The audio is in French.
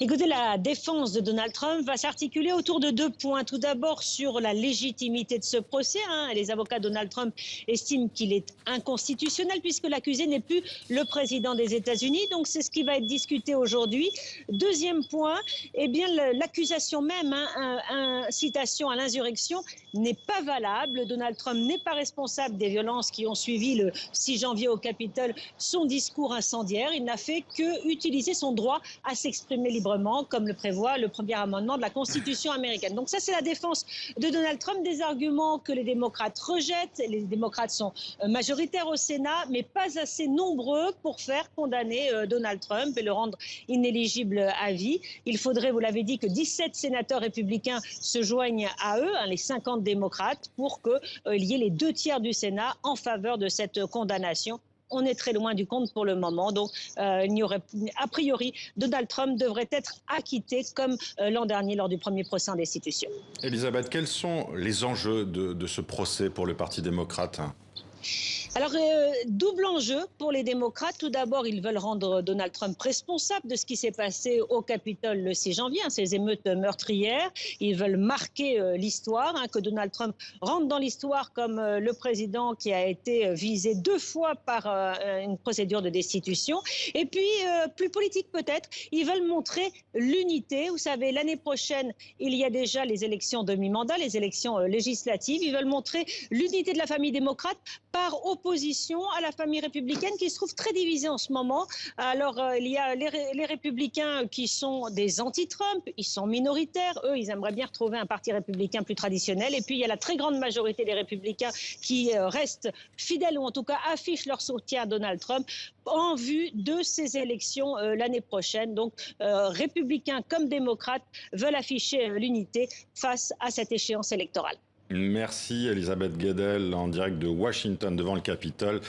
Écoutez, la défense de Donald Trump va s'articuler autour de deux points. Tout d'abord, sur la légitimité de ce procès. Les avocats de Donald Trump estiment qu'il est inconstitutionnel puisque l'accusé n'est plus le président des États-Unis. Donc, c'est ce qui va être discuté aujourd'hui. Deuxième point, eh bien, l'accusation même, incitation à l'insurrection, n'est pas valable. Donald Trump n'est pas responsable des violences qui ont suivi le 6 janvier au Capitole son discours incendiaire. Il n'a fait que utiliser son droit à s'exprimer librement, comme le prévoit le premier amendement de la Constitution américaine. Donc ça, c'est la défense de Donald Trump, des arguments que les démocrates rejettent. Les démocrates sont majoritaires au Sénat, mais pas assez nombreux pour faire condamner Donald Trump et le rendre inéligible à vie. Il faudrait, vous l'avez dit, que 17 sénateurs républicains se joignent à eux, les 50 démocrates, pour qu'il y ait les 2/3 du Sénat en faveur de cette condamnation. On est très loin du compte pour le moment. Donc, il n'y aurait, a priori, Donald Trump devrait être acquitté comme l'an dernier lors du premier procès en destitution. Elisabeth, quels sont les enjeux de ce procès pour le Parti démocrate ? Alors, double enjeu pour les démocrates. Tout d'abord, ils veulent rendre Donald Trump responsable de ce qui s'est passé au Capitole le 6 janvier, ces émeutes meurtrières. Ils veulent marquer l'histoire, que Donald Trump rentre dans l'histoire comme le président qui a été visé 2 fois par une procédure de destitution. Et puis, plus politique peut-être, ils veulent montrer l'unité. Vous savez, l'année prochaine, il y a déjà les élections de mi-mandat, les élections législatives. Ils veulent montrer l'unité de la famille démocrate par opposition à la famille républicaine qui se trouve très divisée en ce moment. Alors, il y a les républicains qui sont des anti-Trump, ils sont minoritaires. Eux, ils aimeraient bien retrouver un parti républicain plus traditionnel. Et puis, il y a la très grande majorité des républicains qui restent fidèles ou en tout cas affichent leur soutien à Donald Trump en vue de ces élections l'année prochaine. Donc, républicains comme démocrates veulent afficher l'unité face à cette échéance électorale. Merci Elisabeth Guedel en direct de Washington devant le Capitole.